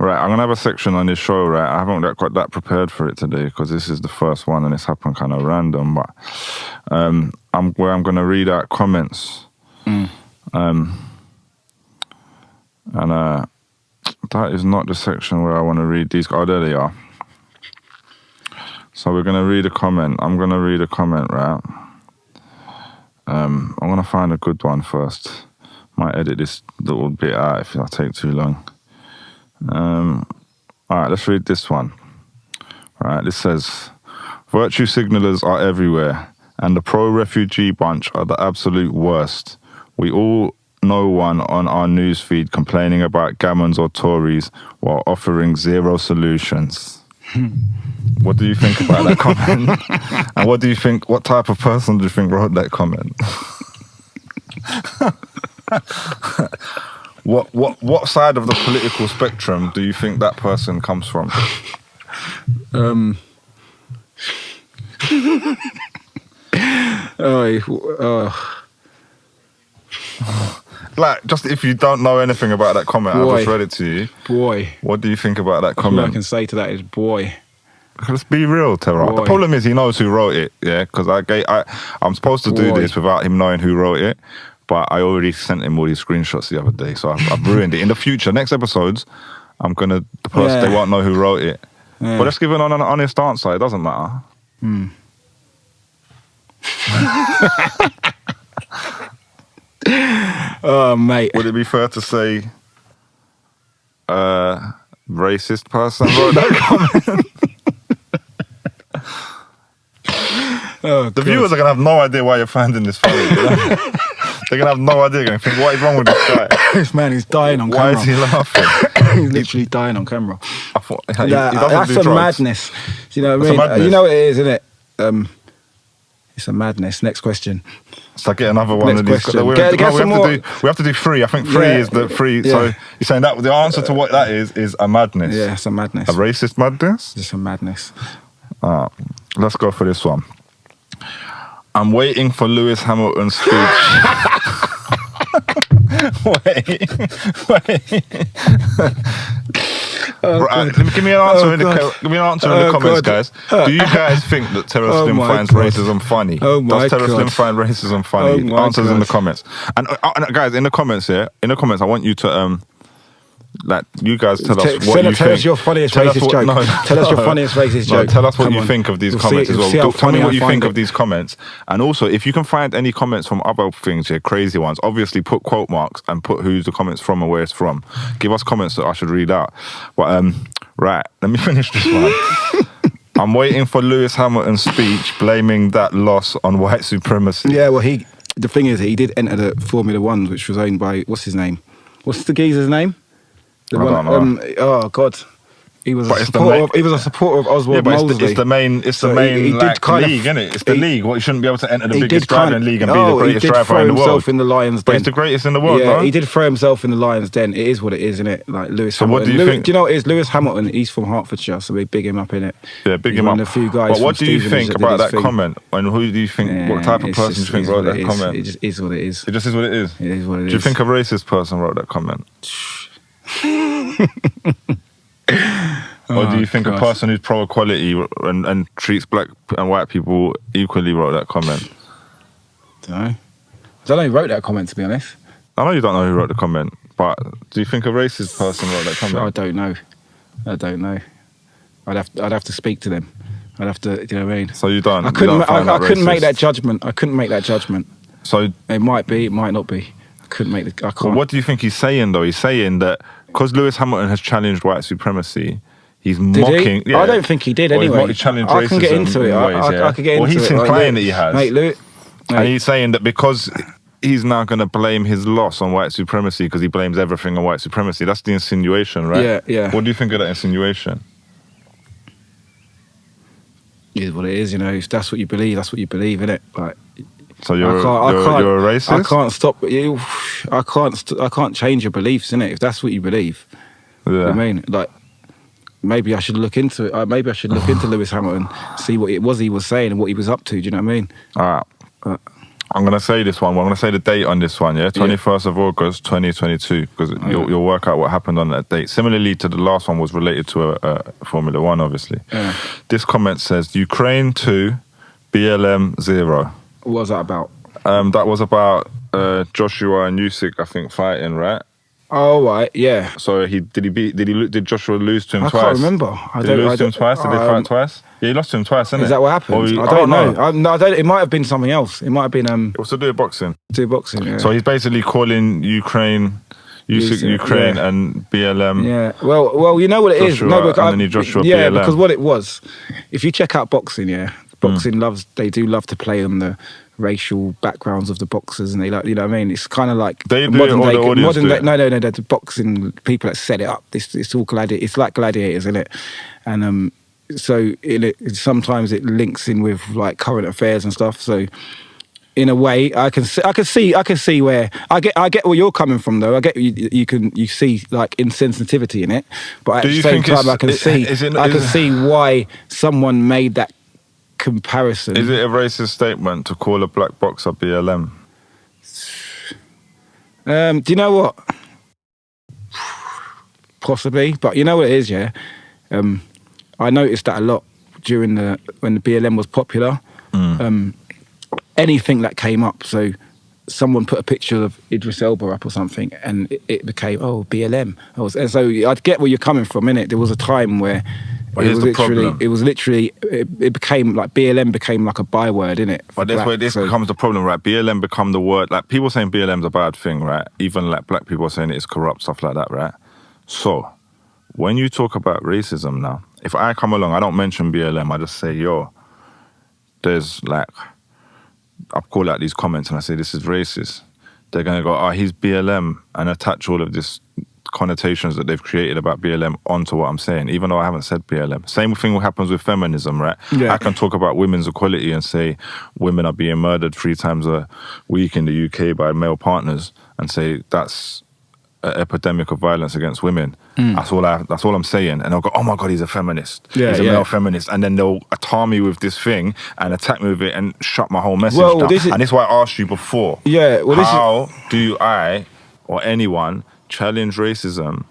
Right, I'm gonna have a section on this show. Right, I haven't got that prepared for it today because this is the first one and it's happened kind of random. But I'm gonna read out comments. And that is not the section where I want to read these. Oh, there they are. So we're gonna read a comment. I'm gonna read a comment, right? I'm gonna find a good one first. Might edit this little bit out if I take too long. All right, let's read this one. All right, this says, virtue signalers are everywhere, and the pro-refugee bunch are the absolute worst. We all know one on our newsfeed complaining about gammons or Tories while offering zero solutions. What do you think about that comment? And what do you think, what type of person do you think wrote that comment? What side of the political spectrum do you think that person comes from? Like, just if you don't know anything about that comment, I just read it to you. Boy. What do you think about that comment? All I can say to that is boy. Let's be real, Terra. Boy. The problem is he knows who wrote it, yeah? Because I'm supposed to do this without him knowing who wrote it. But I already sent him all these screenshots the other day, so I've ruined it. In the future, next episodes, the person, they won't know who wrote it. Yeah. But let's give it on an honest answer. It doesn't matter. Oh, mate. Would it be fair to say racist person wrote that comment? The viewers are going to have no idea why you're finding this funny. You know? They're going to have no idea. They're going to think, what is wrong with this guy? This man is dying on Why camera. is he laughing? He's literally dying on camera. I thought, he That's do a drugs. madness. You know what I mean? You know what it is, isn't it? It's a madness. Next question. So get another one Next of these. question. We have to do three. I think three is the three. Yeah. So you're saying that the answer to what that is a madness. Yeah, it's a madness. A racist madness? It's a madness. Let's go for this one. I'm waiting for Lewis Hamilton's speech. Wait. Right, give me an answer in the comments, guys. Do you guys think that Terra Slim finds racism funny? Does Terra Slim find racism funny? Answers in the comments. And guys, in the comments, I want you to you guys tell us what you think. Tell us your funniest racist joke. Tell us your funniest racist joke. Tell us what you think of these comments as well. Tell me what you think of these comments. And also, if you can find any comments from other things here, crazy ones, obviously put quote marks and put who's the comments from and where it's from. Give us comments that I should read out. But right, let me finish this one. I'm waiting for Lewis Hamilton's speech blaming that loss on white supremacy. Yeah, well, the thing is, he did enter the Formula One, which was owned by, what's his name? What's the geezer's name? I don't know. Oh God, he was a supporter of Oswald Mosley. It's the main league, isn't it? It's the league. Well, he shouldn't be able to enter the biggest driving league and be the greatest driver in the world. He did throw himself in the lion's den. But he's the greatest in the world, Yeah, no? he did throw himself in the lion's den. It is what it is, isn't it? Like Lewis so Hamilton. What do you think? Do you know what it is? Lewis Hamilton, he's from Hertfordshire, so we big him up in it. Yeah, big him up. One of the few guys. But what do you think about that comment? And who do you think? What type of person do you think wrote that comment? It just is what it is. It just is what it is. It is what it is. Do you think a racist person wrote that comment? Or do you think a person who's pro-equality and treats black and white people equally wrote that comment? I don't know who wrote that comment, to be honest. I know you don't know who wrote the comment, but do you think a racist person wrote that comment? I don't know. I'd have to speak to them. I'd have to, you know what I mean? So you don't? I couldn't make that judgment. I couldn't make that judgment. So it might be, it might not be. I can't. Well, what do you think he's saying though? He's saying that because Lewis Hamilton has challenged white supremacy, he's mocking. He? Yeah. I don't think he did anyway. He challenged racism. I can get into it. I could get into it. Well, he's implying that he has. Mate, and he's saying that because he's now going to blame his loss on white supremacy because he blames everything on white supremacy. That's the insinuation, right? Yeah, yeah. What do you think of that insinuation? It is what it is, you know. If that's what you believe, that's what you believe, innit? Like, so you're a racist? I can't stop you. I can't change your beliefs, innit? If that's what you believe. Yeah. You know what I mean? Like, maybe I should look into it. Maybe I should look into Lewis Hamilton, see what it was he was saying and what he was up to. Do you know what I mean? All right. I'm going to say this one. I'm going to say the date on this one, yeah? 21st of August, 2022, because you'll work out what happened on that date. Similarly to the last one was related to a Formula One, obviously. Yeah. This comment says, Ukraine 2, BLM 0. What was that about? That was about Joshua and Usyk, I think, fighting, right? Oh, right, yeah. So did Joshua lose to him twice? I can't remember. Did he lose to him twice? Did they fight twice? Yeah, he lost to him twice, isn't it? Is that what happened? I don't know. No, I don't. It might have been something else. It might have been It was to do with boxing. Yeah. So he's basically calling Ukraine, Ukraine, and BLM. Yeah. Well, you know what it Joshua, is. No, but and then Joshua yeah, BLM. because what it was, if you check out boxing, boxing they do love to play on the racial backgrounds of the boxers, and they like, you know what I mean? It's kind of like they do modern day. No, the boxing people that set it up. It's all it's like gladiators, isn't it? And so sometimes it links in with like current affairs and stuff. So in a way, I can see where I get where you're coming from, though. I get you see like insensitivity in it, but at the same time, I can see why someone made that comparison. Is it a racist statement to call a black boxer BLM? Do you know what? Possibly, but you know what it is, yeah. I noticed that a lot during when the BLM was popular. Anything that came up, so someone put a picture of Idris Elba up or something, and it became BLM. And so I'd get where you're coming from, innit? There was a time where it became like BLM became like a byword, innit? But that's where this becomes the problem, right? BLM become the word, like people saying BLM's a bad thing, right? Even like black people are saying it's corrupt, stuff like that, right? So when you talk about racism now, if I come along, I don't mention BLM, I just say, there's like, I call out these comments and I say, this is racist. They're going to go, he's BLM, and attach all of this connotations that they've created about BLM onto what I'm saying, even though I haven't said BLM. Same thing happens with feminism, right? Yeah. I can talk about women's equality and say women are being murdered 3 times a week in the UK by male partners, and say that's an epidemic of violence against women. That's all I'm saying. And they'll go, oh my God, he's a feminist. He's a male feminist. And then they'll tar me with this thing and attack me with it and shut my whole message down. And this is why I asked you before. Yeah. How do I or anyone challenge racism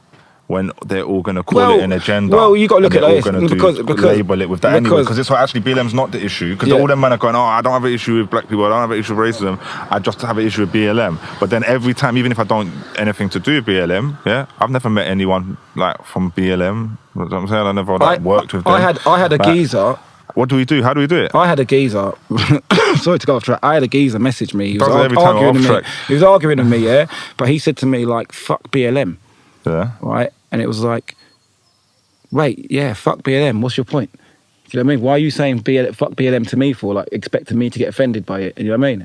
when they're all going to call it an agenda? Well, you got to look at it because label it with that anyway. Because it's actually BLM's not the issue. Because all them men are going, I don't have an issue with black people. I don't have an issue with racism. I just have an issue with BLM. But then every time, even if I don't anything to do with BLM, I've never met anyone like from BLM. You know what I'm saying? I never worked with them. I had a geezer. What do we do? How do we do it? I had a geezer. Sorry to go off track. I had a geezer message me. He was arguing with me, But he said to me like, "Fuck BLM." Yeah. Right. And it was like, wait, fuck BLM. What's your point? Do you know what I mean? Why are you saying fuck BLM to me for? Like, expecting me to get offended by it? You know what I mean?